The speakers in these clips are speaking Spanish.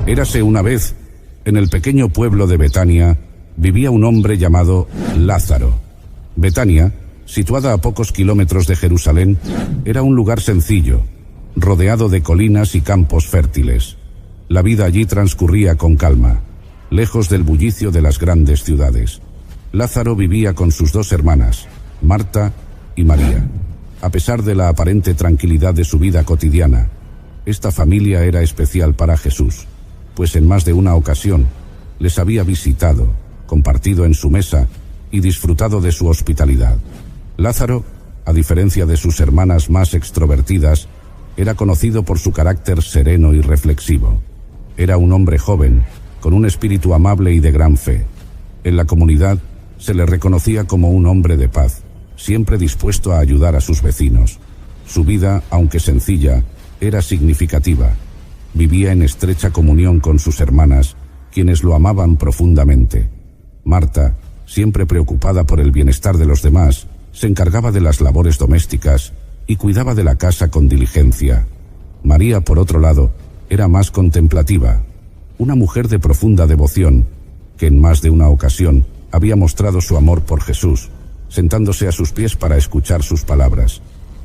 Érase una vez, en el pequeño pueblo de Betania, vivía un hombre llamado Lázaro. Betania, situada a pocos kilómetros de Jerusalén, era un lugar sencillo, rodeado de colinas y campos fértiles. La vida allí transcurría con calma, lejos del bullicio de las grandes ciudades. Lázaro vivía con sus dos hermanas, Marta y María. A pesar de la aparente tranquilidad de su vida cotidiana, esta familia era especial para Jesús, pues en más de una ocasión les había visitado, compartido en su mesa y disfrutado de su hospitalidad. Lázaro, a diferencia de sus hermanas más extrovertidas, era conocido por su carácter sereno y reflexivo. Era un hombre joven, con un espíritu amable y de gran fe. En la comunidad se le reconocía como un hombre de paz, siempre dispuesto a ayudar a sus vecinos. Su vida, aunque sencilla, era significativa. Vivía en estrecha comunión con sus hermanas, quienes lo amaban profundamente. Marta, siempre preocupada por el bienestar de los demás, se encargaba de las labores domésticas y cuidaba de la casa con diligencia. María, por otro lado, era más contemplativa, una mujer de profunda devoción, que en más de una ocasión había mostrado su amor por Jesús, sentándose a sus pies para escuchar sus palabras.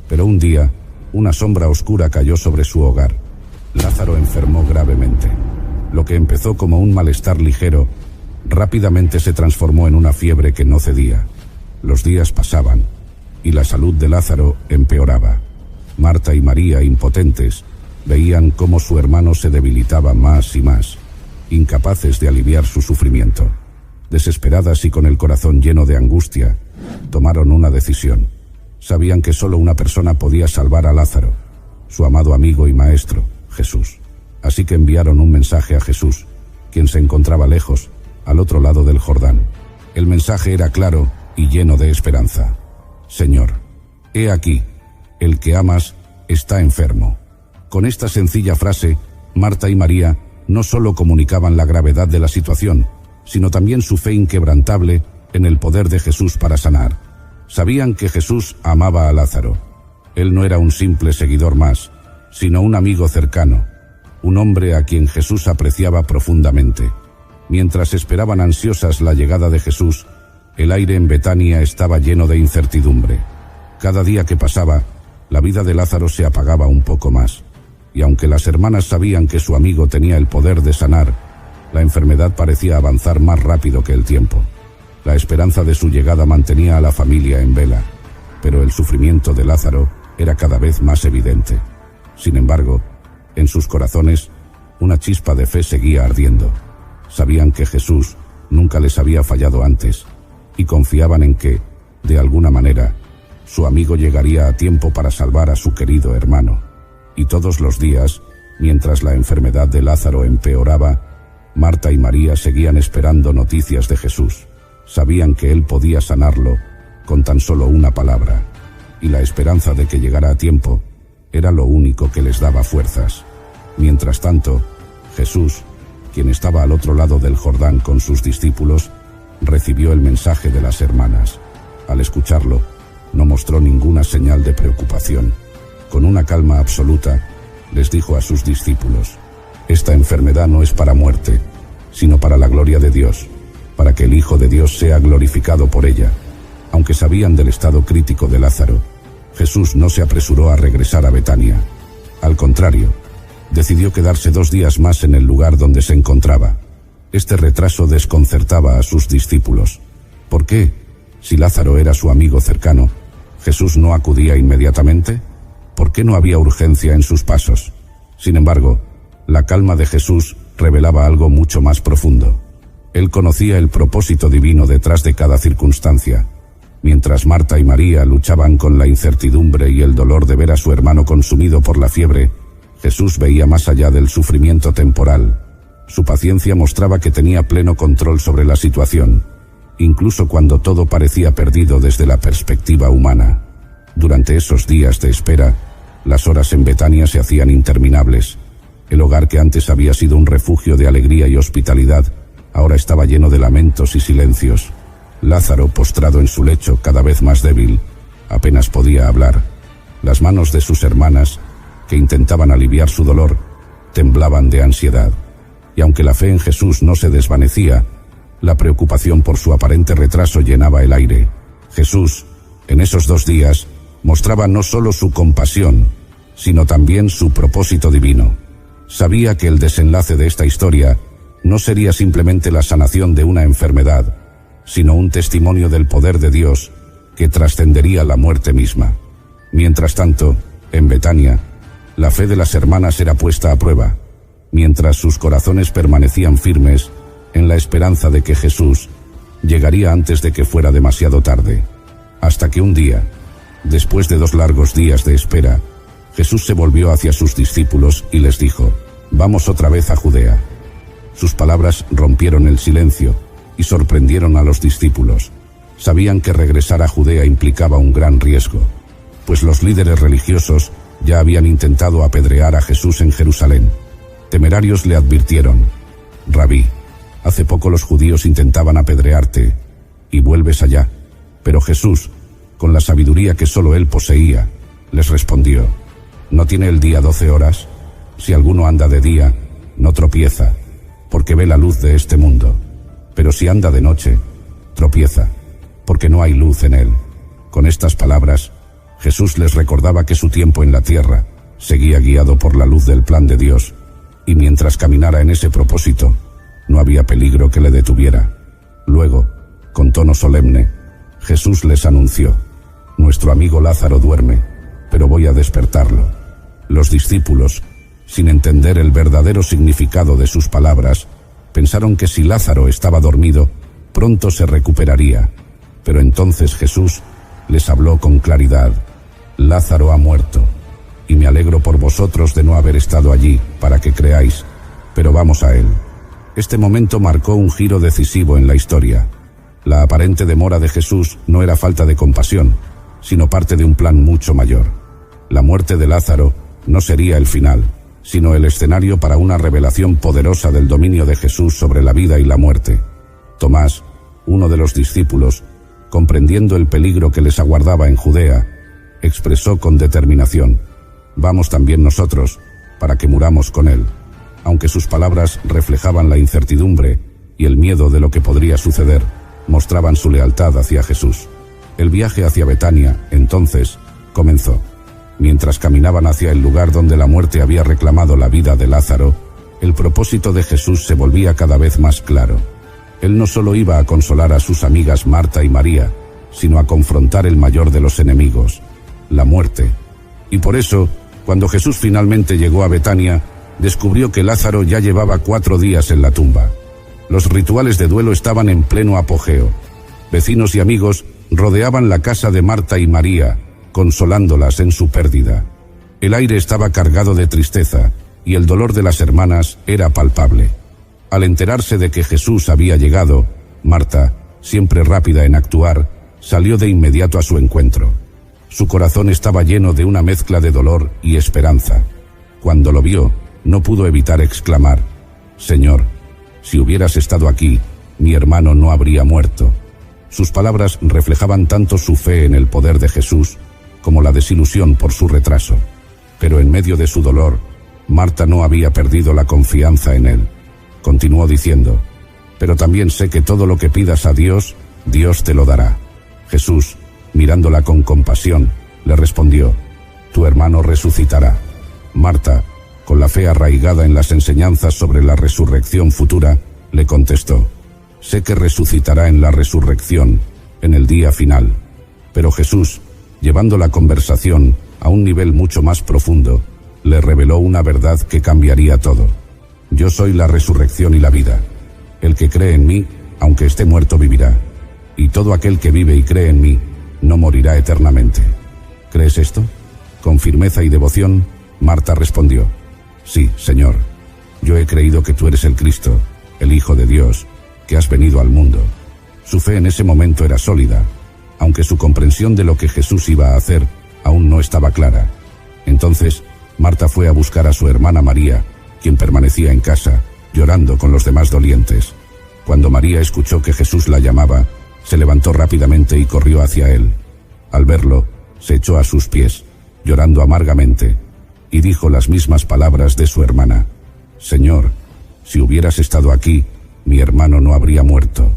Pero un día, una sombra oscura cayó sobre su hogar. Lázaro enfermó gravemente. Lo que empezó como un malestar ligero, rápidamente se transformó en una fiebre que no cedía. Los días pasaban, y la salud de Lázaro empeoraba. Marta y María, impotentes, veían cómo su hermano se debilitaba más y más, incapaces de aliviar su sufrimiento. Desesperadas y con el corazón lleno de angustia, tomaron una decisión. Sabían que solo una persona podía salvar a Lázaro, su amado amigo y maestro, Jesús. Así que enviaron un mensaje a Jesús, quien se encontraba lejos, al otro lado del Jordán. El mensaje era claro y lleno de esperanza. Señor, he aquí, el que amas está enfermo. Con esta sencilla frase, Marta y María no solo comunicaban la gravedad de la situación, sino también su fe inquebrantable en el poder de Jesús para sanar. Sabían que Jesús amaba a Lázaro. Él no era un simple seguidor más, sino un amigo cercano, un hombre a quien Jesús apreciaba profundamente. Mientras esperaban ansiosas la llegada de Jesús, el aire en Betania estaba lleno de incertidumbre. Cada día que pasaba, la vida de Lázaro se apagaba un poco más, y aunque las hermanas sabían que su amigo tenía el poder de sanar, la enfermedad parecía avanzar más rápido que el tiempo. La esperanza de su llegada mantenía a la familia en vela, pero el sufrimiento de Lázaro era cada vez más evidente. Sin embargo, en sus corazones, una chispa de fe seguía ardiendo. Sabían que Jesús nunca les había fallado antes, y confiaban en que, de alguna manera, su amigo llegaría a tiempo para salvar a su querido hermano. Y todos los días, mientras la enfermedad de Lázaro empeoraba, Marta y María seguían esperando noticias de Jesús. Sabían que él podía sanarlo con tan solo una palabra, y la esperanza de que llegara a tiempo era lo único que les daba fuerzas. Mientras tanto, Jesús, quien estaba al otro lado del Jordán con sus discípulos, recibió el mensaje de las hermanas. Al escucharlo, no mostró ninguna señal de preocupación. Con una calma absoluta, les dijo a sus discípulos: esta enfermedad no es para muerte, sino para la gloria de Dios, para que el Hijo de Dios sea glorificado por ella. Aunque sabían del estado crítico de Lázaro, Jesús no se apresuró a regresar a Betania. Al contrario, decidió quedarse 2 días más en el lugar donde se encontraba. Este retraso desconcertaba a sus discípulos. ¿Por qué? Si Lázaro era su amigo cercano, ¿Jesús no acudía inmediatamente? ¿Por qué no había urgencia en sus pasos? Sin embargo, la calma de Jesús revelaba algo mucho más profundo. Él conocía el propósito divino detrás de cada circunstancia. Mientras Marta y María luchaban con la incertidumbre y el dolor de ver a su hermano consumido por la fiebre, Jesús veía más allá del sufrimiento temporal. Su paciencia mostraba que tenía pleno control sobre la situación, incluso cuando todo parecía perdido desde la perspectiva humana. Durante esos días de espera, las horas en Betania se hacían interminables. El hogar que antes había sido un refugio de alegría y hospitalidad, ahora estaba lleno de lamentos y silencios. Lázaro, postrado en su lecho, cada vez más débil, apenas podía hablar. Las manos de sus hermanas, que intentaban aliviar su dolor, temblaban de ansiedad. y aunque la fe en Jesús no se desvanecía, la preocupación por su aparente retraso llenaba el aire. Jesús, en esos 2 días, mostraba no solo su compasión, sino también su propósito divino. Sabía que el desenlace de esta historia no sería simplemente la sanación de una enfermedad, sino un testimonio del poder de Dios que trascendería la muerte misma. Mientras tanto, en Betania, la fe de las hermanas era puesta a prueba, mientras sus corazones permanecían firmes en la esperanza de que Jesús llegaría antes de que fuera demasiado tarde. Hasta que un día, después de 2 largos días de espera, Jesús se volvió hacia sus discípulos y les dijo: «Vamos otra vez a Judea». Sus palabras rompieron el silencio y sorprendieron a los discípulos. Sabían que regresar a Judea implicaba un gran riesgo, pues los líderes religiosos ya habían intentado apedrear a Jesús en Jerusalén. Temerarios le advirtieron: «Rabí, hace poco los judíos intentaban apedrearte, y vuelves allá». Pero Jesús, con la sabiduría que solo él poseía, les respondió: «¿No tiene el día 12 horas? Si alguno anda de día, no tropieza, porque ve la luz de este mundo. Pero si anda de noche, tropieza, porque no hay luz en él». Con estas palabras, Jesús les recordaba que su tiempo en la tierra seguía guiado por la luz del plan de Dios, y mientras caminara en ese propósito, no había peligro que le detuviera. Luego, con tono solemne, Jesús les anunció: «Nuestro amigo Lázaro duerme, pero voy a despertarlo». Los discípulos, sin entender el verdadero significado de sus palabras, pensaron que si Lázaro estaba dormido, pronto se recuperaría. Pero entonces Jesús les habló con claridad: «Lázaro ha muerto, y me alegro por vosotros de no haber estado allí para que creáis, pero vamos a él». Este momento marcó un giro decisivo en la historia. La aparente demora de Jesús no era falta de compasión, sino parte de un plan mucho mayor. La muerte de Lázaro no sería el final, sino el escenario para una revelación poderosa del dominio de Jesús sobre la vida y la muerte. Tomás, uno de los discípulos, comprendiendo el peligro que les aguardaba en Judea, expresó con determinación: «Vamos también nosotros, para que muramos con él». Aunque sus palabras reflejaban la incertidumbre y el miedo de lo que podría suceder, mostraban su lealtad hacia Jesús. El viaje hacia Betania, entonces, comenzó. Mientras caminaban hacia el lugar donde la muerte había reclamado la vida de Lázaro, el propósito de Jesús se volvía cada vez más claro. Él no solo iba a consolar a sus amigas Marta y María, sino a confrontar el mayor de los enemigos, la muerte. Y por eso, cuando Jesús finalmente llegó a Betania, descubrió que Lázaro ya llevaba 4 días en la tumba. Los rituales de duelo estaban en pleno apogeo. Vecinos y amigos rodeaban la casa de Marta y María, consolándolas en su pérdida. El aire estaba cargado de tristeza, y el dolor de las hermanas era palpable. Al enterarse de que Jesús había llegado, Marta, siempre rápida en actuar, salió de inmediato a su encuentro. Su corazón estaba lleno de una mezcla de dolor y esperanza. Cuando lo vio, no pudo evitar exclamar: «Señor, si hubieras estado aquí, mi hermano no habría muerto». Sus palabras reflejaban tanto su fe en el poder de Jesús como la desilusión por su retraso. Pero en medio de su dolor, Marta no había perdido la confianza en él. Continuó diciendo: «Pero también sé que todo lo que pidas a Dios, Dios te lo dará». Jesús, mirándola con compasión, le respondió: «Tu hermano resucitará». Marta, con la fe arraigada en las enseñanzas sobre la resurrección futura, le contestó: «Sé que resucitará en la resurrección, en el día final». Pero Jesús, llevando la conversación a un nivel mucho más profundo, le reveló una verdad que cambiaría todo: «Yo soy la resurrección y la vida. El que cree en mí, aunque esté muerto, vivirá. Y todo aquel que vive y cree en mí, no morirá eternamente». ¿Crees esto? Con firmeza y devoción, Marta respondió: «Sí, Señor, yo he creído que tú eres el Cristo, el Hijo de Dios, que has venido al mundo». Su fe en ese momento era sólida, aunque su comprensión de lo que Jesús iba a hacer aún no estaba clara. Entonces, Marta fue a buscar a su hermana María, quien permanecía en casa, llorando con los demás dolientes. Cuando María escuchó que Jesús la llamaba, se levantó rápidamente y corrió hacia él. Al verlo, se echó a sus pies, llorando amargamente, y dijo las mismas palabras de su hermana: «Señor, si hubieras estado aquí, mi hermano no habría muerto.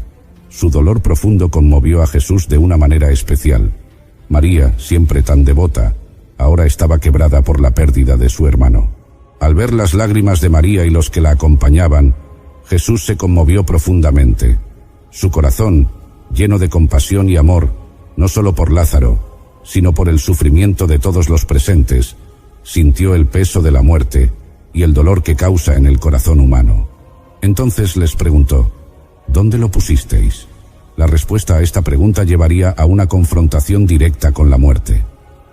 Su dolor profundo conmovió a Jesús de una manera especial. María, siempre tan devota, ahora estaba quebrada por la pérdida de su hermano. Al ver las lágrimas de María y los que la acompañaban, Jesús se conmovió profundamente. Su corazón, lleno de compasión y amor, no solo por Lázaro, sino por el sufrimiento de todos los presentes, sintió el peso de la muerte y el dolor que causa en el corazón humano. Entonces les preguntó: ¿dónde lo pusisteis? La respuesta a esta pregunta llevaría a una confrontación directa con la muerte.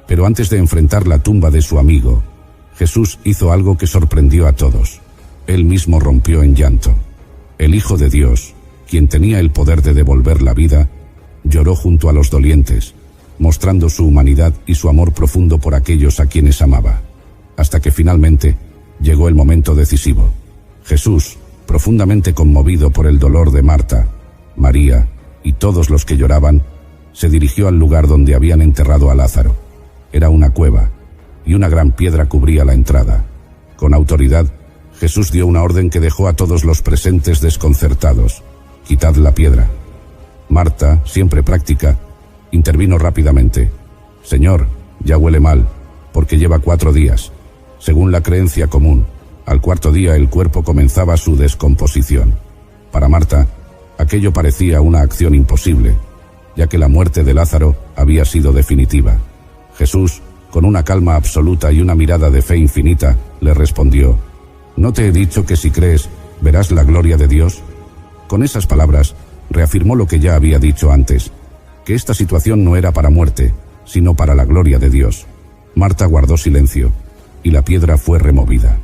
Pero antes de enfrentar la tumba de su amigo, Jesús hizo algo que sorprendió a todos. Él mismo rompió en llanto. El Hijo de Dios, quien tenía el poder de devolver la vida, lloró junto a los dolientes, mostrando su humanidad y su amor profundo por aquellos a quienes amaba. Hasta que finalmente llegó el momento decisivo. Jesús, profundamente conmovido por el dolor de Marta, María y todos los que lloraban, se dirigió al lugar donde habían enterrado a Lázaro. Era una cueva, y una gran piedra cubría la entrada. Con autoridad, Jesús dio una orden que dejó a todos los presentes desconcertados: «Quitad la piedra». Marta, siempre práctica, intervino rápidamente: «Señor, ya huele mal, porque lleva 4 días. Según la creencia común, al 4.º día el cuerpo comenzaba su descomposición». Para Marta, aquello parecía una acción imposible, ya que la muerte de Lázaro había sido definitiva. Jesús, con una calma absoluta y una mirada de fe infinita, le respondió: «¿No te he dicho que si crees, verás la gloria de Dios?». Con esas palabras, reafirmó lo que ya había dicho antes, que esta situación no era para muerte, sino para la gloria de Dios. Marta guardó silencio, y la piedra fue removida.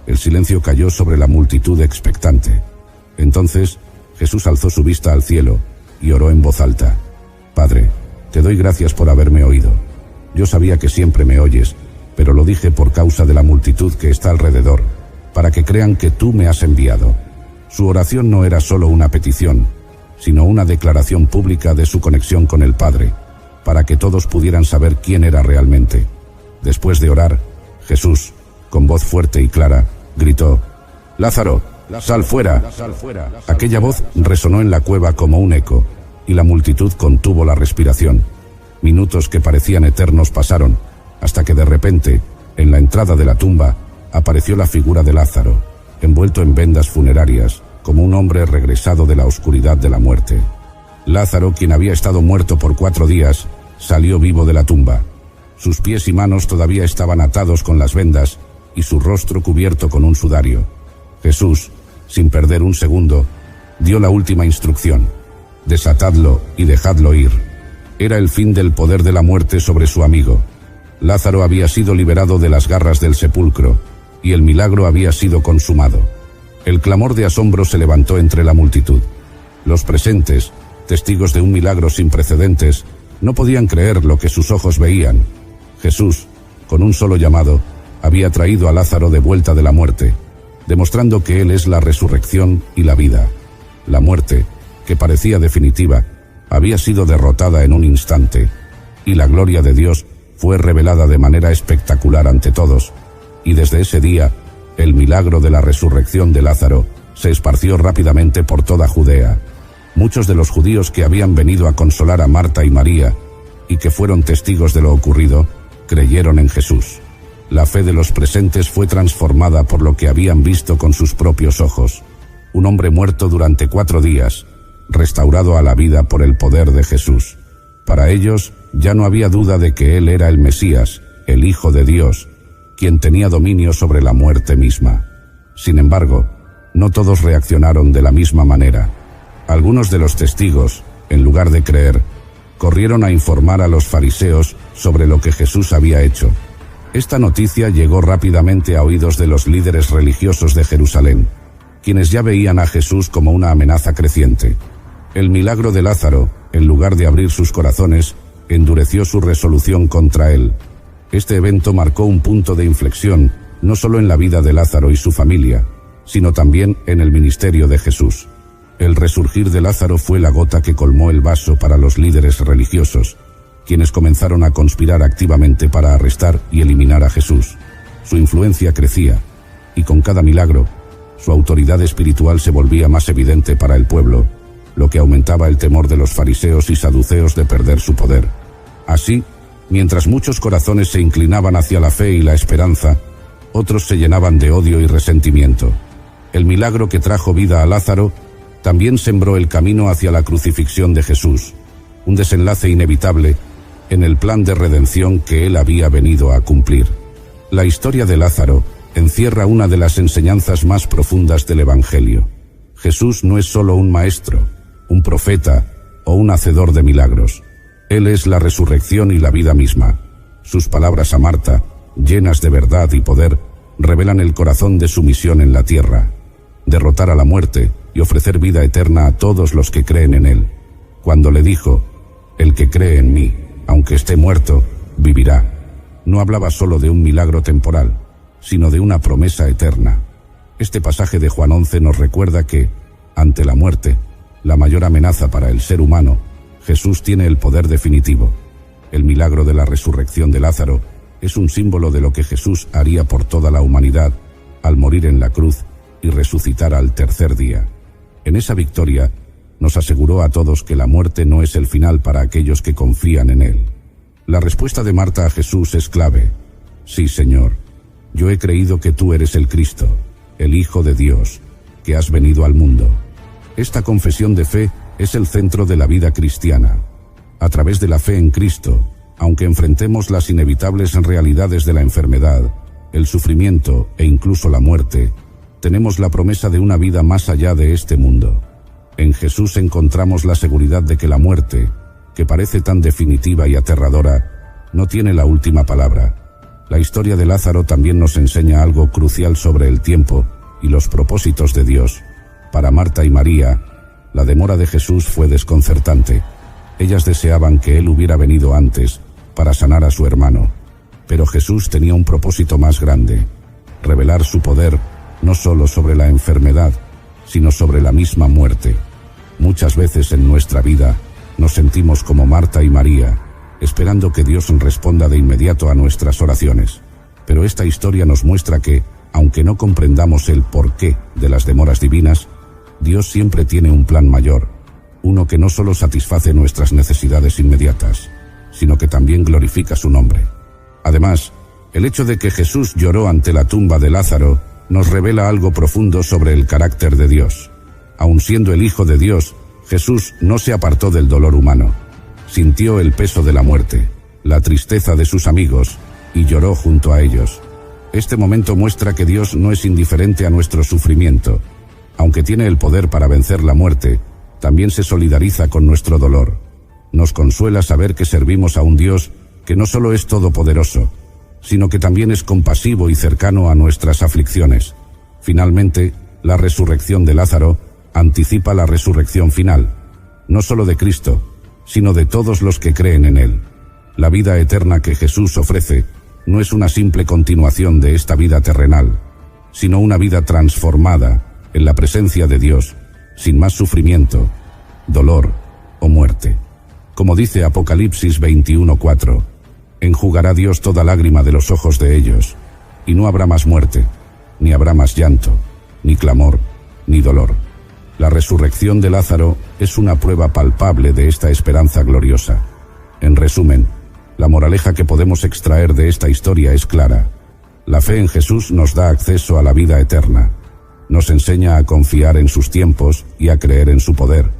El silencio cayó sobre la multitud expectante. Entonces, Jesús alzó su vista al cielo y oró en voz alta: «Padre, te doy gracias por haberme oído. Yo sabía que siempre me oyes, pero lo dije por causa de la multitud que está alrededor, para que crean que tú me has enviado». Su oración no era solo una petición, sino una declaración pública de su conexión con el Padre, para que todos pudieran saber quién era realmente. Después de orar, Jesús, con voz fuerte y clara, gritó: «Lázaro, sal fuera». Aquella voz resonó en la cueva como un eco, y la multitud contuvo la respiración. Minutos que parecían eternos pasaron, hasta que de repente, en la entrada de la tumba, apareció la figura de Lázaro, envuelto en vendas funerarias, como un hombre regresado de la oscuridad de la muerte. Lázaro, quien había estado muerto por 4 días, salió vivo de la tumba. Sus pies y manos todavía estaban atados con las vendas, y su rostro cubierto con un sudario. Jesús, sin perder un segundo, dio la última instrucción: «Desatadlo y dejadlo ir». Era el fin del poder de la muerte sobre su amigo. Lázaro había sido liberado de las garras del sepulcro, y el milagro había sido consumado. El clamor de asombro se levantó entre la multitud. Los presentes, testigos de un milagro sin precedentes, no podían creer lo que sus ojos veían. Jesús, con un solo llamado, había traído a Lázaro de vuelta de la muerte, demostrando que Él es la resurrección y la vida. La muerte, que parecía definitiva, había sido derrotada en un instante, y la gloria de Dios fue revelada de manera espectacular ante todos, y desde ese día, el milagro de la resurrección de Lázaro se esparció rápidamente por toda Judea. Muchos de los judíos que habían venido a consolar a Marta y María, y que fueron testigos de lo ocurrido, creyeron en Jesús. La fe de los presentes fue transformada por lo que habían visto con sus propios ojos. Un hombre muerto durante 4 días, restaurado a la vida por el poder de Jesús. Para ellos, ya no había duda de que Él era el Mesías, el Hijo de Dios, quien tenía dominio sobre la muerte misma. Sin embargo, no todos reaccionaron de la misma manera. Algunos de los testigos, en lugar de creer, corrieron a informar a los fariseos sobre lo que Jesús había hecho. Esta noticia llegó rápidamente a oídos de los líderes religiosos de Jerusalén, quienes ya veían a Jesús como una amenaza creciente. El milagro de Lázaro, en lugar de abrir sus corazones, endureció su resolución contra él. Este evento marcó un punto de inflexión, no solo en la vida de Lázaro y su familia, sino también en el ministerio de Jesús. El resurgir de Lázaro fue la gota que colmó el vaso para los líderes religiosos, quienes comenzaron a conspirar activamente para arrestar y eliminar a Jesús. Su influencia crecía, y con cada milagro, Su autoridad espiritual se volvía más evidente para el pueblo, lo que aumentaba el temor de los fariseos y saduceos de perder su poder. Así, mientras muchos corazones se inclinaban hacia la fe y la esperanza, otros se llenaban de odio y resentimiento. El milagro que trajo vida a Lázaro también sembró el camino hacia la crucifixión de Jesús, un desenlace inevitable en el plan de redención que él había venido a cumplir. La historia de Lázaro encierra una de las enseñanzas más profundas del Evangelio. Jesús no es solo un maestro, un profeta o un hacedor de milagros. Él es la resurrección y la vida misma. Sus palabras a Marta, llenas de verdad y poder, revelan el corazón de su misión en la tierra: derrotar a la muerte y ofrecer vida eterna a todos los que creen en él. Cuando le dijo: «El que cree en mí, aunque esté muerto, vivirá», no hablaba solo de un milagro temporal, sino de una promesa eterna. Este pasaje de Juan 11 nos recuerda que, ante la muerte, la mayor amenaza para el ser humano, Jesús tiene el poder definitivo. El milagro de la resurrección de Lázaro es un símbolo de lo que Jesús haría por toda la humanidad al morir en la cruz y resucitar al tercer día. En esa victoria, nos aseguró a todos que la muerte no es el final para aquellos que confían en él. La respuesta de Marta a Jesús es clave: «Sí, Señor, yo he creído que tú eres el Cristo, el Hijo de Dios, que has venido al mundo». Esta confesión de fe es el centro de la vida cristiana. A través de la fe en Cristo, aunque enfrentemos las inevitables realidades de la enfermedad, el sufrimiento e incluso la muerte, tenemos la promesa de una vida más allá de este mundo. En Jesús encontramos la seguridad de que la muerte, que parece tan definitiva y aterradora, no tiene la última palabra. La historia de Lázaro también nos enseña algo crucial sobre el tiempo y los propósitos de Dios. Para Marta y María, la demora de Jesús fue desconcertante. Ellas deseaban que él hubiera venido antes para sanar a su hermano. Pero Jesús tenía un propósito más grande: revelar su poder no solo sobre la enfermedad, sino sobre la misma muerte. Muchas veces en nuestra vida nos sentimos como Marta y María, esperando que Dios responda de inmediato a nuestras oraciones. Pero esta historia nos muestra que, aunque no comprendamos el porqué de las demoras divinas, Dios siempre tiene un plan mayor, uno que no solo satisface nuestras necesidades inmediatas, sino que también glorifica su nombre. Además, el hecho de que Jesús lloró ante la tumba de Lázaro nos revela algo profundo sobre el carácter de Dios. Aun siendo el Hijo de Dios, Jesús no se apartó del dolor humano. Sintió el peso de la muerte, la tristeza de sus amigos, y lloró junto a ellos. Este momento muestra que Dios no es indiferente a nuestro sufrimiento. Aunque tiene el poder para vencer la muerte, también se solidariza con nuestro dolor. Nos consuela saber que servimos a un Dios que no solo es todopoderoso, sino que también es compasivo y cercano a nuestras aflicciones. Finalmente, la resurrección de Lázaro anticipa la resurrección final, no solo de Cristo, sino de todos los que creen en él. La vida eterna que Jesús ofrece no es una simple continuación de esta vida terrenal, sino una vida transformada en la presencia de Dios, sin más sufrimiento, dolor o muerte. Como dice Apocalipsis 21:4, enjugará Dios toda lágrima de los ojos de ellos, y no habrá más muerte, ni habrá más llanto, ni clamor, ni dolor. La resurrección de Lázaro es una prueba palpable de esta esperanza gloriosa. En resumen, la moraleja que podemos extraer de esta historia es clara. La fe en Jesús nos da acceso a la vida eterna. Nos enseña a confiar en sus tiempos y a creer en su poder,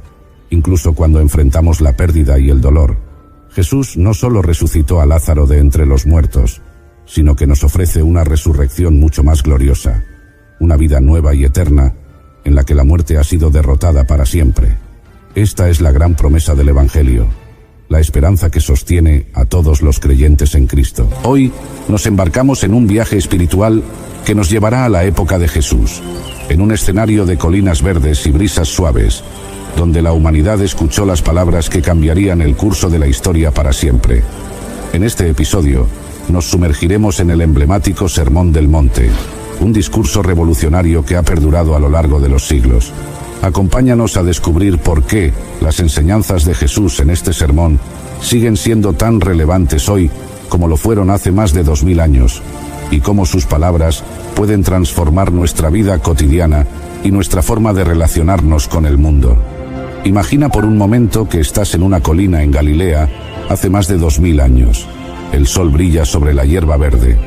incluso cuando enfrentamos la pérdida y el dolor. Jesús no solo resucitó a Lázaro de entre los muertos, sino que nos ofrece una resurrección mucho más gloriosa, una vida nueva y eterna, en la que la muerte ha sido derrotada para siempre. Esta es la gran promesa del Evangelio, la esperanza que sostiene a todos los creyentes en Cristo. Hoy nos embarcamos en un viaje espiritual que nos llevará a la época de Jesús, en un escenario de colinas verdes y brisas suaves, donde la humanidad escuchó las palabras que cambiarían el curso de la historia para siempre. En este episodio, nos sumergiremos en el emblemático Sermón del Monte, un discurso revolucionario que ha perdurado a lo largo de los siglos. Acompáñanos a descubrir por qué las enseñanzas de Jesús en este sermón siguen siendo tan relevantes hoy como lo fueron hace más de 2000 años, y cómo sus palabras pueden transformar nuestra vida cotidiana y nuestra forma de relacionarnos con el mundo. Imagina por un momento que estás en una colina en Galilea hace más de 2000 años. El sol brilla sobre la hierba verde.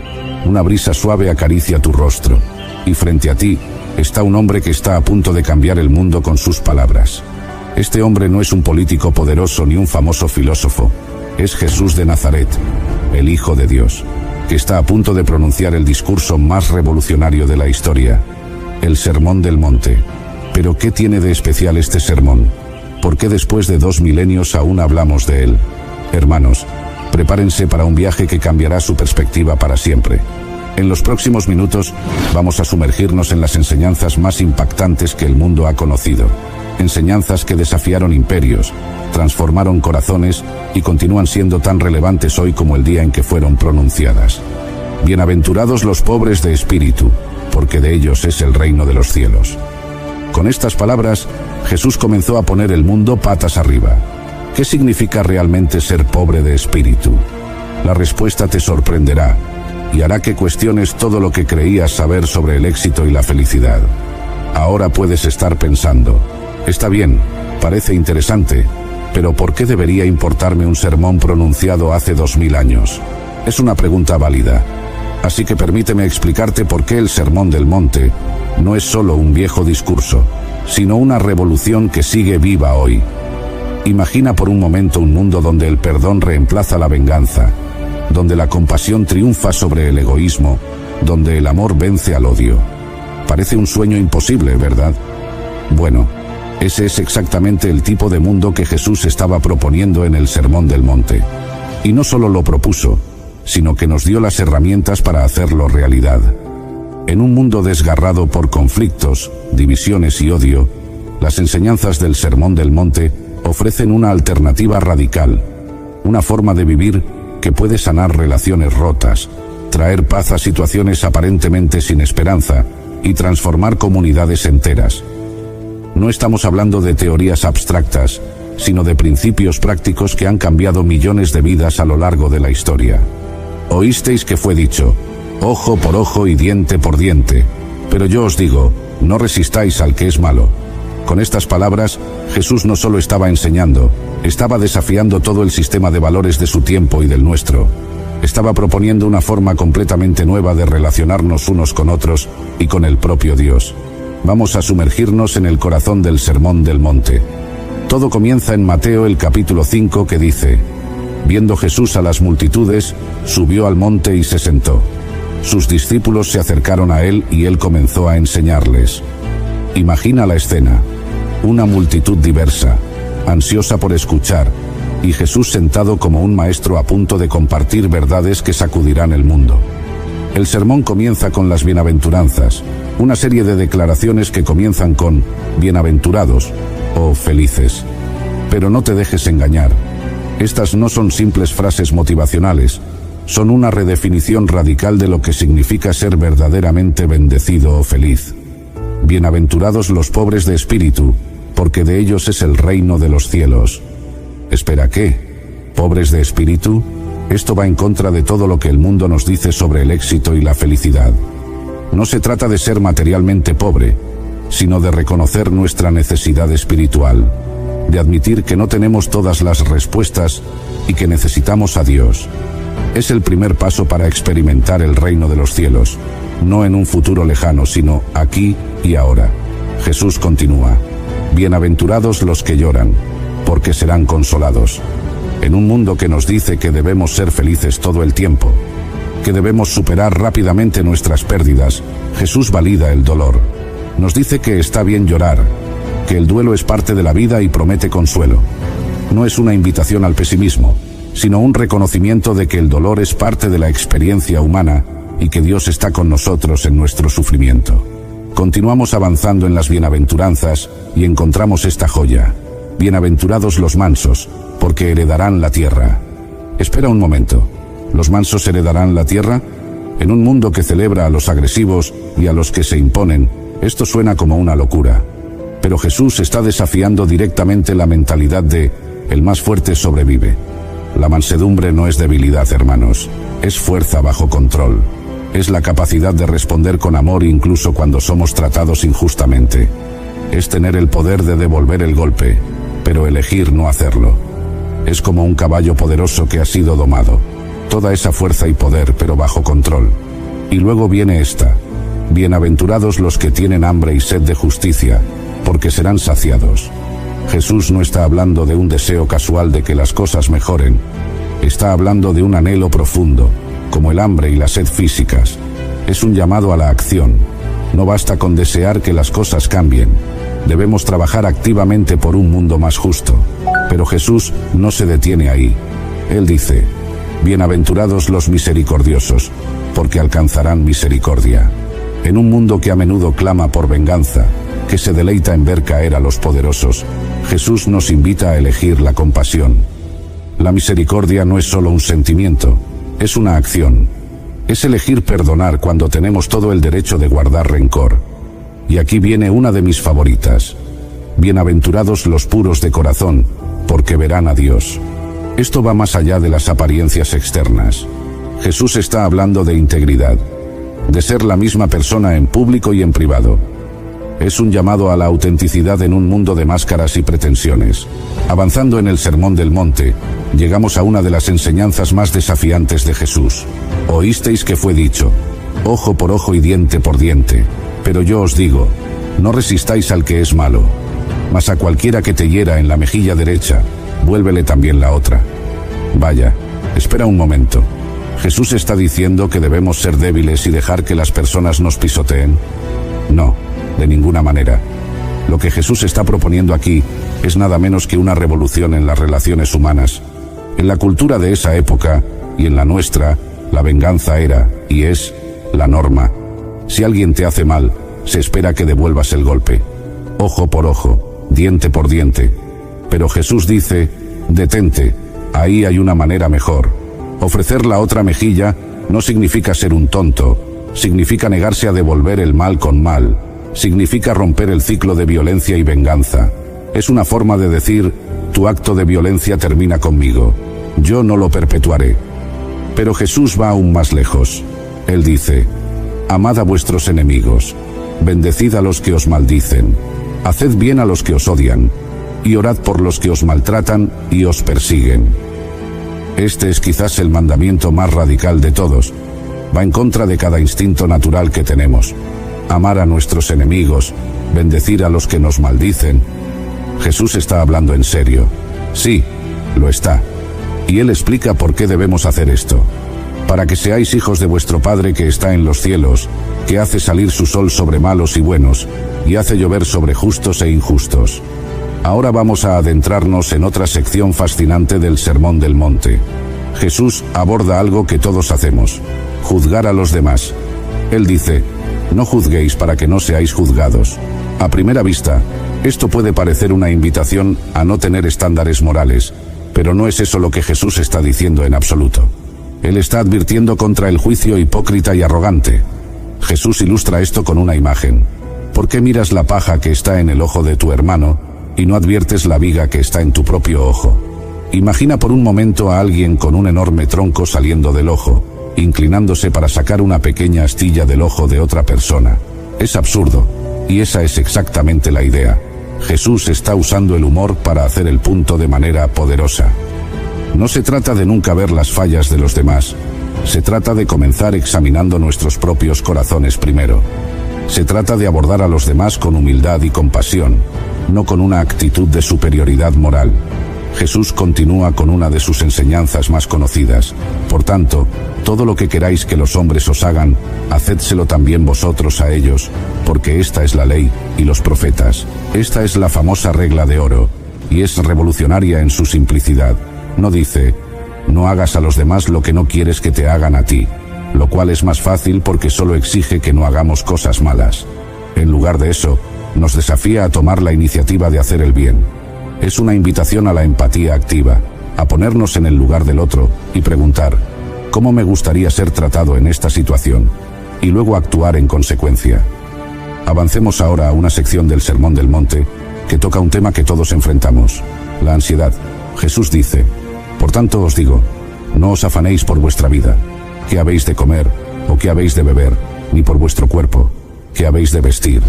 Una brisa suave acaricia tu rostro. Y frente a ti está un hombre que está a punto de cambiar el mundo con sus palabras. Este hombre no es un político poderoso ni un famoso filósofo. Es Jesús de Nazaret, el Hijo de Dios, que está a punto de pronunciar el discurso más revolucionario de la historia, el Sermón del Monte. Pero ¿qué tiene de especial este sermón? ¿Por qué después de 2 milenios aún hablamos de él? Hermanos, prepárense para un viaje que cambiará su perspectiva para siempre. En los próximos minutos vamos a sumergirnos en las enseñanzas más impactantes que el mundo ha conocido. Enseñanzas que desafiaron imperios, transformaron corazones y continúan siendo tan relevantes hoy como el día en que fueron pronunciadas. Bienaventurados los pobres de espíritu, porque de ellos es el reino de los cielos. Con estas palabras, Jesús comenzó a poner el mundo patas arriba. ¿Qué significa realmente ser pobre de espíritu? La respuesta te sorprenderá y hará que cuestiones todo lo que creías saber sobre el éxito y la felicidad. Ahora puedes estar pensando, está bien, parece interesante, pero ¿por qué debería importarme un sermón pronunciado hace 2000 años? Es una pregunta válida. Así que permíteme explicarte por qué el Sermón del Monte no es solo un viejo discurso, sino una revolución que sigue viva hoy. Imagina por un momento un mundo donde el perdón reemplaza la venganza, donde la compasión triunfa sobre el egoísmo, donde el amor vence al odio. Parece un sueño imposible, ¿verdad? Bueno, ese es exactamente el tipo de mundo que Jesús estaba proponiendo en el Sermón del Monte. Y no solo lo propuso, sino que nos dio las herramientas para hacerlo realidad. En un mundo desgarrado por conflictos, divisiones y odio, las enseñanzas del Sermón del Monte ofrecen una alternativa radical, una forma de vivir que puede sanar relaciones rotas, traer paz a situaciones aparentemente sin esperanza y transformar comunidades enteras. No estamos hablando de teorías abstractas, sino de principios prácticos que han cambiado millones de vidas a lo largo de la historia. Oísteis que fue dicho, ojo por ojo y diente por diente, pero yo os digo, no resistáis al que es malo. Con estas palabras, Jesús no solo estaba enseñando, estaba desafiando todo el sistema de valores de su tiempo y del nuestro. Estaba proponiendo una forma completamente nueva de relacionarnos unos con otros y con el propio Dios. Vamos a sumergirnos en el corazón del Sermón del Monte. Todo comienza en Mateo el capítulo 5 que dice, viendo Jesús a las multitudes, subió al monte y se sentó. Sus discípulos se acercaron a él y él comenzó a enseñarles. Imagina la escena, una multitud diversa, ansiosa por escuchar, y Jesús sentado como un maestro a punto de compartir verdades que sacudirán el mundo. El sermón comienza con las bienaventuranzas, una serie de declaraciones que comienzan con bienaventurados o felices. Pero no te dejes engañar. Estas no son simples frases motivacionales, son una redefinición radical de lo que significa ser verdaderamente bendecido o feliz. Bienaventurados los pobres de espíritu, porque de ellos es el reino de los cielos. Espera, ¿qué? ¿Pobres de espíritu? Esto va en contra de todo lo que el mundo nos dice sobre el éxito y la felicidad. No se trata de ser materialmente pobre, sino de reconocer nuestra necesidad espiritual, de admitir que no tenemos todas las respuestas y que necesitamos a Dios. Es el primer paso para experimentar el reino de los cielos, no en un futuro lejano, sino aquí y ahora. Jesús continúa, bienaventurados los que lloran, porque serán consolados. En un mundo que nos dice que debemos ser felices todo el tiempo, que debemos superar rápidamente nuestras pérdidas, Jesús valida el dolor. Nos dice que está bien llorar, que el duelo es parte de la vida y promete consuelo. No es una invitación al pesimismo, sino un reconocimiento de que el dolor es parte de la experiencia humana y que Dios está con nosotros en nuestro sufrimiento. Continuamos avanzando en las bienaventuranzas y encontramos esta joya. Bienaventurados los mansos, porque heredarán la tierra. Espera un momento. ¿Los mansos heredarán la tierra? En un mundo que celebra a los agresivos y a los que se imponen, esto suena como una locura. Pero Jesús está desafiando directamente la mentalidad de el más fuerte sobrevive. La mansedumbre no es debilidad, hermanos, es fuerza bajo control. Es la capacidad de responder con amor incluso cuando somos tratados injustamente. Es tener el poder de devolver el golpe, pero elegir no hacerlo. Es como un caballo poderoso que ha sido domado. Toda esa fuerza y poder, pero bajo control. Y luego viene esta: bienaventurados los que tienen hambre y sed de justicia, porque serán saciados. Jesús no está hablando de un deseo casual de que las cosas mejoren. Está hablando de un anhelo profundo, como el hambre y la sed físicas. Es un llamado a la acción. No basta con desear que las cosas cambien. Debemos trabajar activamente por un mundo más justo. Pero Jesús no se detiene ahí. Él dice: bienaventurados los misericordiosos, porque alcanzarán misericordia. En un mundo que a menudo clama por venganza, que se deleita en ver caer a los poderosos, Jesús nos invita a elegir la compasión. La misericordia no es solo un sentimiento, es una acción. Es elegir perdonar cuando tenemos todo el derecho de guardar rencor. Y aquí viene una de mis favoritas: bienaventurados los puros de corazón, porque verán a Dios. Esto va más allá de las apariencias externas. Jesús está hablando de integridad, de ser la misma persona en público y en privado. Es un llamado a la autenticidad en un mundo de máscaras y pretensiones. Avanzando en el Sermón del Monte, llegamos a una de las enseñanzas más desafiantes de Jesús. Oísteis que fue dicho: ojo por ojo y diente por diente. Pero yo os digo, no resistáis al que es malo, mas a cualquiera que te hiera en la mejilla derecha, vuélvele también la otra. Vaya, espera un momento. ¿Jesús está diciendo que debemos ser débiles y dejar que las personas nos pisoteen? No, de ninguna manera. Lo que Jesús está proponiendo aquí es nada menos que una revolución en las relaciones humanas. En la cultura de esa época, y en la nuestra, la venganza era, y es, la norma. Si alguien te hace mal, se espera que devuelvas el golpe. Ojo por ojo, diente por diente. Pero Jesús dice: detente, ahí hay una manera mejor. Ofrecer la otra mejilla no significa ser un tonto, significa negarse a devolver el mal con mal, significa romper el ciclo de violencia y venganza. Es una forma de decir: tu acto de violencia termina conmigo, yo no lo perpetuaré. Pero Jesús va aún más lejos. Él dice: amad a vuestros enemigos, bendecid a los que os maldicen, haced bien a los que os odian, y orad por los que os maltratan y os persiguen. Este es quizás el mandamiento más radical de todos. Va en contra de cada instinto natural que tenemos. Amar a nuestros enemigos, bendecir a los que nos maldicen. Jesús está hablando en serio. Sí, lo está. Y Él explica por qué debemos hacer esto. Para que seáis hijos de vuestro Padre que está en los cielos, que hace salir su sol sobre malos y buenos, y hace llover sobre justos e injustos. Ahora vamos a adentrarnos en otra sección fascinante del Sermón del Monte. Jesús aborda algo que todos hacemos: juzgar a los demás. Él dice: no juzguéis para que no seáis juzgados. A primera vista, esto puede parecer una invitación a no tener estándares morales, pero no es eso lo que Jesús está diciendo en absoluto. Él está advirtiendo contra el juicio hipócrita y arrogante. Jesús ilustra esto con una imagen. ¿Por qué miras la paja que está en el ojo de tu hermano y no adviertes la viga que está en tu propio ojo? Imagina por un momento a alguien con un enorme tronco saliendo del ojo, inclinándose para sacar una pequeña astilla del ojo de otra persona. Es absurdo, y esa es exactamente la idea. Jesús está usando el humor para hacer el punto de manera poderosa. No se trata de nunca ver las fallas de los demás. Se trata de comenzar examinando nuestros propios corazones primero. Se trata de abordar a los demás con humildad y compasión, no con una actitud de superioridad moral. Jesús continúa con una de sus enseñanzas más conocidas: por tanto, todo lo que queráis que los hombres os hagan, hacedselo también vosotros a ellos, porque esta es la ley y los profetas. Esta es la famosa regla de oro, y es revolucionaria en su simplicidad. No dice: no hagas a los demás lo que no quieres que te hagan a ti, lo cual es más fácil porque solo exige que no hagamos cosas malas. En lugar de eso, nos desafía a tomar la iniciativa de hacer el bien. Es una invitación a la empatía activa, a ponernos en el lugar del otro y preguntar: ¿cómo me gustaría ser tratado en esta situación? Y luego actuar en consecuencia. Avancemos ahora a una sección del Sermón del Monte que toca un tema que todos enfrentamos: la ansiedad. Jesús dice: por tanto os digo, no os afanéis por vuestra vida, qué habéis de comer, ¿O qué habéis de beber? Ni por vuestro cuerpo, ¿qué habéis de vestir?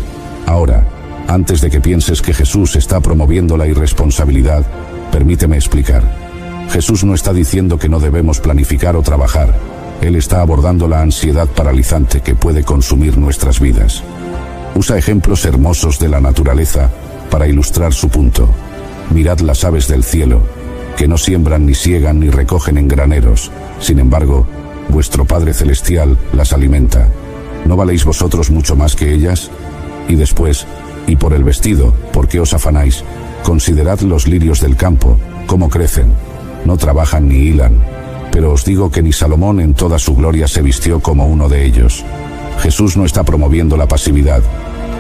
Ahora, antes de que pienses que Jesús está promoviendo la irresponsabilidad, permíteme explicar. Jesús no está diciendo que no debemos planificar o trabajar. Él está abordando la ansiedad paralizante que puede consumir nuestras vidas. Usa ejemplos hermosos de la naturaleza para ilustrar su punto. Mirad las aves del cielo, que no siembran ni siegan ni recogen en graneros. Sin embargo, vuestro Padre Celestial las alimenta. ¿No valéis vosotros mucho más que ellas? Y después, y por el vestido, ¿por qué os afanáis? Considerad los lirios del campo, cómo crecen. No trabajan ni hilan. Pero os digo que ni Salomón en toda su gloria se vistió como uno de ellos. Jesús no está promoviendo la pasividad.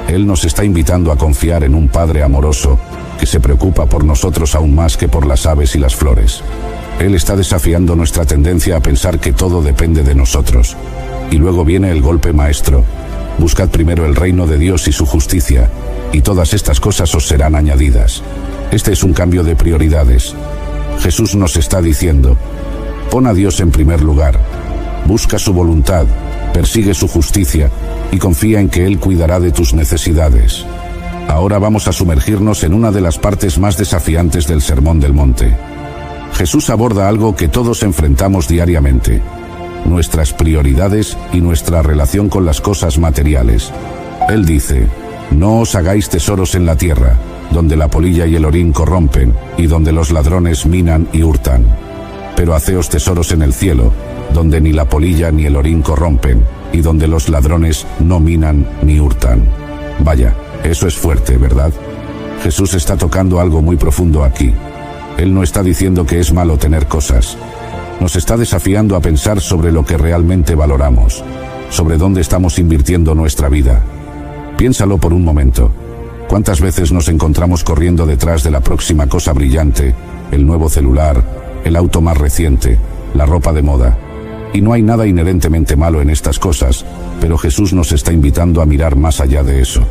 Él nos está invitando a confiar en un Padre amoroso que se preocupa por nosotros aún más que por las aves y las flores. Él está desafiando nuestra tendencia a pensar que todo depende de nosotros. Y luego viene el golpe maestro. Buscad primero el reino de Dios y su justicia, y todas estas cosas os serán añadidas. Este es un cambio de prioridades. Jesús nos está diciendo: pon a Dios en primer lugar, busca su voluntad, persigue su justicia y confía en que Él cuidará de tus necesidades. Ahora vamos a sumergirnos en una de las partes más desafiantes del Sermón del Monte. Jesús aborda algo que todos enfrentamos diariamente: nuestras prioridades y nuestra relación con las cosas materiales. Él dice: no os hagáis tesoros en la tierra, donde la polilla y el orín corrompen, y donde los ladrones minan y hurtan. Pero haceos tesoros en el cielo, donde ni la polilla ni el orín corrompen, y donde los ladrones no minan ni hurtan. Vaya, eso es fuerte, ¿verdad? Jesús está tocando algo muy profundo aquí. Él no está diciendo que es malo tener cosas. Nos está desafiando a pensar sobre lo que realmente valoramos, sobre dónde estamos invirtiendo nuestra vida. Piénsalo por un momento. ¿Cuántas veces nos encontramos corriendo detrás de la próxima cosa brillante, el nuevo celular, el auto más reciente, la ropa de moda? Y no hay nada inherentemente malo en estas cosas, pero Jesús nos está invitando a mirar más allá de eso.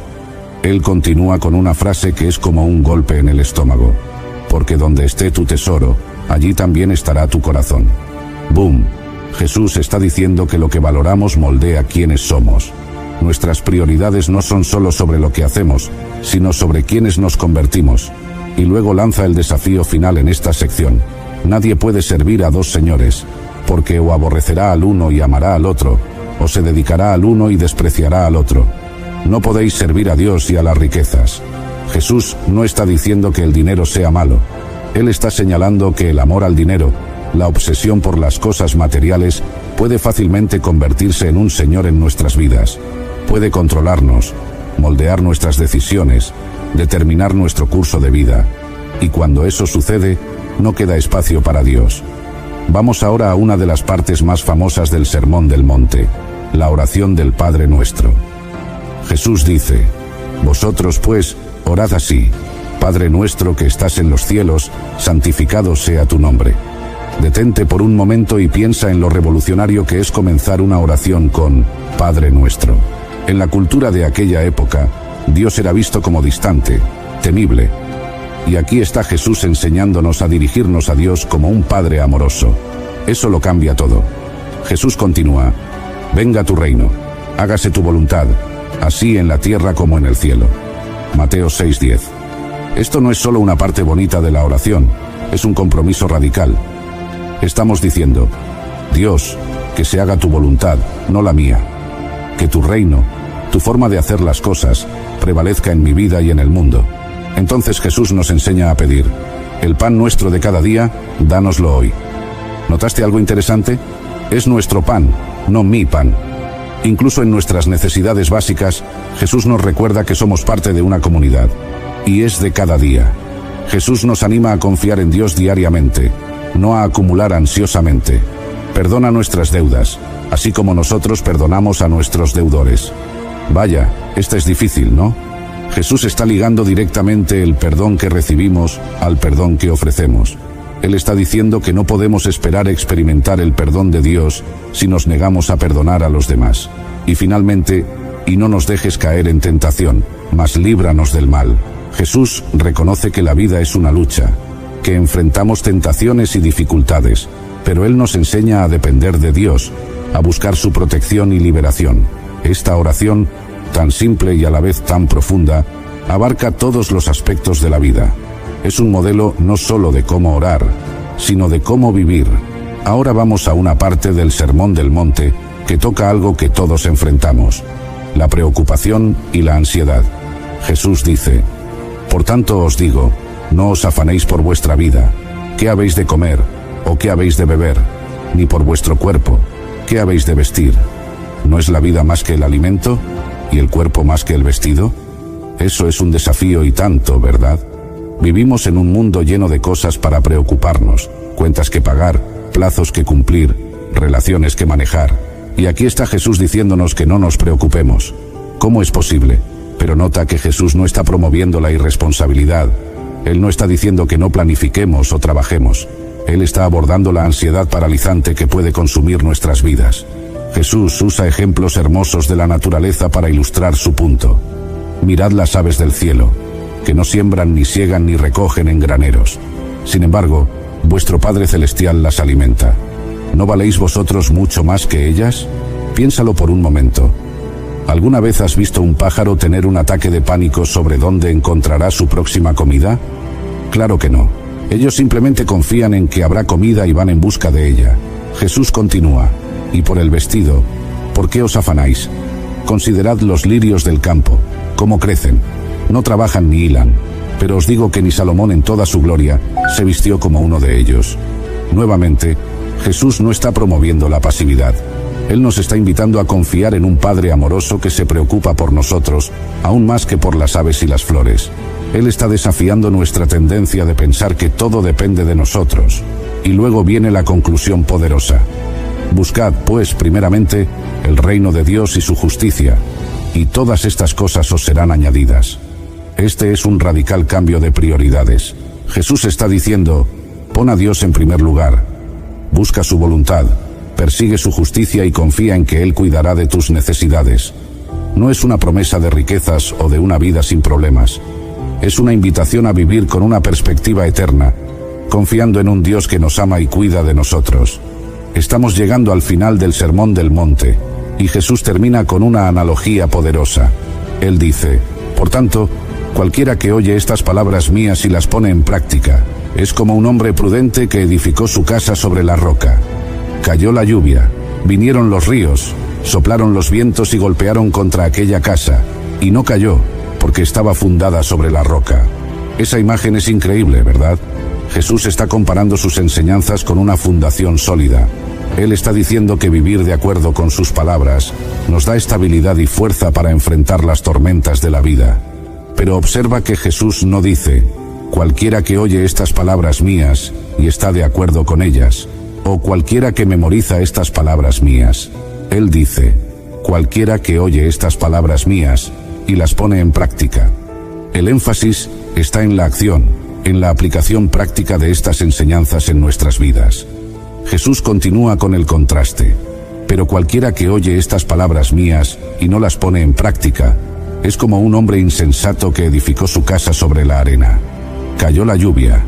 Él continúa con una frase que es como un golpe en el estómago: porque donde esté tu tesoro, allí también estará tu corazón. ¡Boom! Jesús está diciendo que lo que valoramos moldea quiénes somos. Nuestras prioridades no son solo sobre lo que hacemos, sino sobre quiénes nos convertimos. Y luego lanza el desafío final en esta sección: nadie puede servir a dos señores, porque o aborrecerá al uno y amará al otro, o se dedicará al uno y despreciará al otro. No podéis servir a Dios y a las riquezas. Jesús no está diciendo que el dinero sea malo. Él está señalando que el amor al dinero, la obsesión por las cosas materiales, puede fácilmente convertirse en un señor en nuestras vidas. Puede controlarnos, moldear nuestras decisiones, determinar nuestro curso de vida. Y cuando eso sucede, no queda espacio para Dios. Vamos ahora a una de las partes más famosas del Sermón del Monte, la oración del Padre Nuestro. Jesús dice: vosotros pues, orad así: Padre nuestro que estás en los cielos, santificado sea tu nombre. Detente por un momento y piensa en lo revolucionario que es comenzar una oración con Padre Nuestro. En la cultura de aquella época, Dios era visto como distante, temible. Y aquí está Jesús enseñándonos a dirigirnos a Dios como un Padre amoroso. Eso lo cambia todo. Jesús continúa: venga tu reino, hágase tu voluntad, así en la tierra como en el cielo. Mateo 6:10. Esto no es solo una parte bonita de la oración, es un compromiso radical. Estamos diciendo: Dios, que se haga tu voluntad, no la mía. Que tu reino, tu forma de hacer las cosas, prevalezca en mi vida y en el mundo. Entonces Jesús nos enseña a pedir: el pan nuestro de cada día, dánoslo hoy. ¿Notaste algo interesante? Es nuestro pan, no mi pan. Incluso en nuestras necesidades básicas, Jesús nos recuerda que somos parte de una comunidad. Y es de cada día. Jesús nos anima a confiar en Dios diariamente, no a acumular ansiosamente. Perdona nuestras deudas, así como nosotros perdonamos a nuestros deudores. Vaya, esta es difícil, ¿no? Jesús está ligando directamente el perdón que recibimos al perdón que ofrecemos. Él está diciendo que no podemos esperar experimentar el perdón de Dios si nos negamos a perdonar a los demás. Y finalmente, y no nos dejes caer en tentación, mas líbranos del mal. Jesús reconoce que la vida es una lucha, que enfrentamos tentaciones y dificultades, pero Él nos enseña a depender de Dios, a buscar su protección y liberación. Esta oración, tan simple y a la vez tan profunda, abarca todos los aspectos de la vida. Es un modelo no solo de cómo orar, sino de cómo vivir. Ahora vamos a una parte del Sermón del Monte que toca algo que todos enfrentamos: la preocupación y la ansiedad. Jesús dice: por tanto os digo, no os afanéis por vuestra vida, qué habéis de comer o qué habéis de beber, ni por vuestro cuerpo, qué habéis de vestir. ¿No es la vida más que el alimento y el cuerpo más que el vestido? Eso es un desafío y tanto, ¿verdad? Vivimos en un mundo lleno de cosas para preocuparnos, cuentas que pagar, plazos que cumplir, relaciones que manejar. Y aquí está Jesús diciéndonos que no nos preocupemos. ¿Cómo es posible? Pero nota que Jesús no está promoviendo la irresponsabilidad. Él no está diciendo que no planifiquemos o trabajemos. Él está abordando la ansiedad paralizante que puede consumir nuestras vidas. Jesús usa ejemplos hermosos de la naturaleza para ilustrar su punto. Mirad las aves del cielo, que no siembran, ni siegan, ni recogen en graneros. Sin embargo, vuestro Padre Celestial las alimenta. ¿No valéis vosotros mucho más que ellas? Piénsalo por un momento. ¿Alguna vez has visto un pájaro tener un ataque de pánico sobre dónde encontrará su próxima comida? Claro que no. Ellos simplemente confían en que habrá comida y van en busca de ella. Jesús continúa: y por el vestido, ¿por qué os afanáis? Considerad los lirios del campo, cómo crecen. No trabajan ni hilan, pero os digo que ni Salomón en toda su gloria se vistió como uno de ellos. Nuevamente, Jesús no está promoviendo la pasividad. Él nos está invitando a confiar en un Padre amoroso que se preocupa por nosotros, aún más que por las aves y las flores. Él está desafiando nuestra tendencia de pensar que todo depende de nosotros. Y luego viene la conclusión poderosa: buscad, pues, primeramente, el reino de Dios y su justicia, y todas estas cosas os serán añadidas. Este es un radical cambio de prioridades. Jesús está diciendo: pon a Dios en primer lugar, busca su voluntad, persigue su justicia y confía en que Él cuidará de tus necesidades. No es una promesa de riquezas o de una vida sin problemas. Es una invitación a vivir con una perspectiva eterna, confiando en un Dios que nos ama y cuida de nosotros. Estamos llegando al final del Sermón del Monte, y Jesús termina con una analogía poderosa. Él dice: por tanto, cualquiera que oye estas palabras mías y las pone en práctica, es como un hombre prudente que edificó su casa sobre la roca. Cayó la lluvia, vinieron los ríos, soplaron los vientos y golpearon contra aquella casa, y no cayó, porque estaba fundada sobre la roca. Esa imagen es increíble, ¿verdad? Jesús está comparando sus enseñanzas con una fundación sólida. Él está diciendo que vivir de acuerdo con sus palabras nos da estabilidad y fuerza para enfrentar las tormentas de la vida. Pero observa que Jesús no dice: cualquiera que oye estas palabras mías y está de acuerdo con ellas, o cualquiera que memoriza estas palabras mías. Él dice: cualquiera que oye estas palabras mías y las pone en práctica. El énfasis está en la acción, en la aplicación práctica de estas enseñanzas en nuestras vidas. Jesús continúa con el contraste: pero cualquiera que oye estas palabras mías y no las pone en práctica, es como un hombre insensato que edificó su casa sobre la arena. Cayó la lluvia,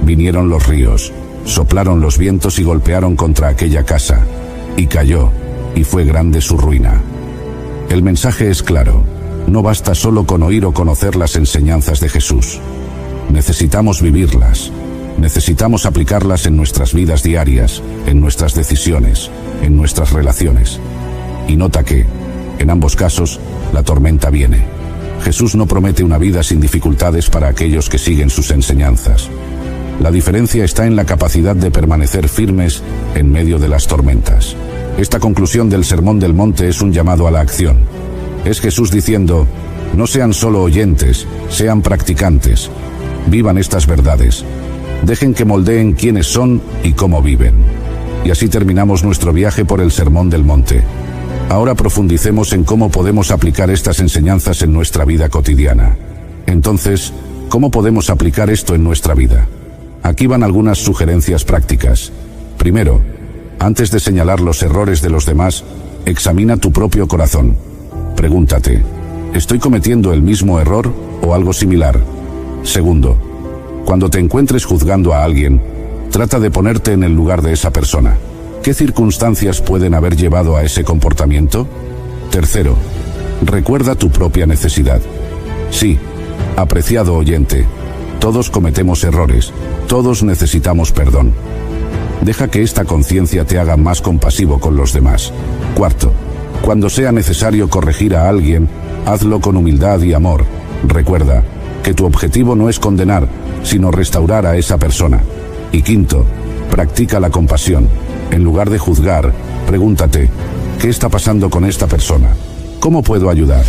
vinieron los ríos, soplaron los vientos y golpearon contra aquella casa, y cayó, y fue grande su ruina. El mensaje es claro: no basta solo con oír o conocer las enseñanzas de Jesús. Necesitamos vivirlas. Necesitamos aplicarlas en nuestras vidas diarias, en nuestras decisiones, en nuestras relaciones. Y nota que, en ambos casos, la tormenta viene. Jesús no promete una vida sin dificultades para aquellos que siguen sus enseñanzas. La diferencia está en la capacidad de permanecer firmes en medio de las tormentas. Esta conclusión del Sermón del Monte es un llamado a la acción. Es Jesús diciendo: no sean solo oyentes, sean practicantes. Vivan estas verdades. Dejen que moldeen quiénes son y cómo viven. Y así terminamos nuestro viaje por el Sermón del Monte. Ahora profundicemos en cómo podemos aplicar estas enseñanzas en nuestra vida cotidiana. Entonces, ¿cómo podemos aplicar esto en nuestra vida? Aquí van algunas sugerencias prácticas. Primero, antes de señalar los errores de los demás, examina tu propio corazón. Pregúntate: ¿estoy cometiendo el mismo error o algo similar? Segundo, cuando te encuentres juzgando a alguien, trata de ponerte en el lugar de esa persona. ¿Qué circunstancias pueden haber llevado a ese comportamiento? Tercero, recuerda tu propia necesidad. Sí, apreciado oyente, todos cometemos errores, todos necesitamos perdón. Deja que esta conciencia te haga más compasivo con los demás. Cuarto, cuando sea necesario corregir a alguien, hazlo con humildad y amor. Recuerda que tu objetivo no es condenar, sino restaurar a esa persona. Y quinto, practica la compasión. En lugar de juzgar, pregúntate, ¿qué está pasando con esta persona? ¿Cómo puedo ayudar?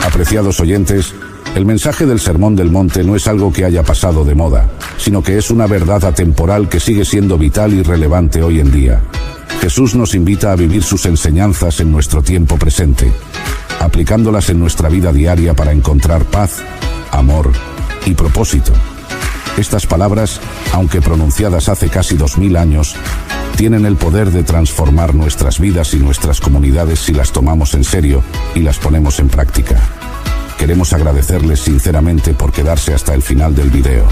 Apreciados oyentes, el mensaje del Sermón del Monte no es algo que haya pasado de moda, sino que es una verdad atemporal que sigue siendo vital y relevante hoy en día. Jesús nos invita a vivir sus enseñanzas en nuestro tiempo presente, aplicándolas en nuestra vida diaria para encontrar paz, amor y propósito. Estas palabras, aunque pronunciadas hace casi 2000 años, tienen el poder de transformar nuestras vidas y nuestras comunidades si las tomamos en serio y las ponemos en práctica. Queremos agradecerles sinceramente por quedarse hasta el final del video.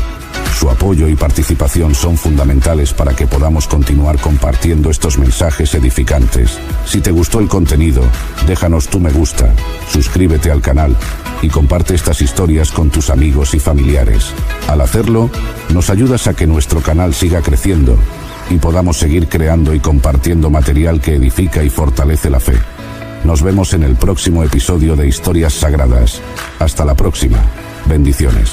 Su apoyo y participación son fundamentales para que podamos continuar compartiendo estos mensajes edificantes. Si te gustó el contenido, déjanos tu me gusta, suscríbete al canal y comparte estas historias con tus amigos y familiares. Al hacerlo, nos ayudas a que nuestro canal siga creciendo y podamos seguir creando y compartiendo material que edifica y fortalece la fe. Nos vemos en el próximo episodio de Historias Sagradas. Hasta la próxima. Bendiciones.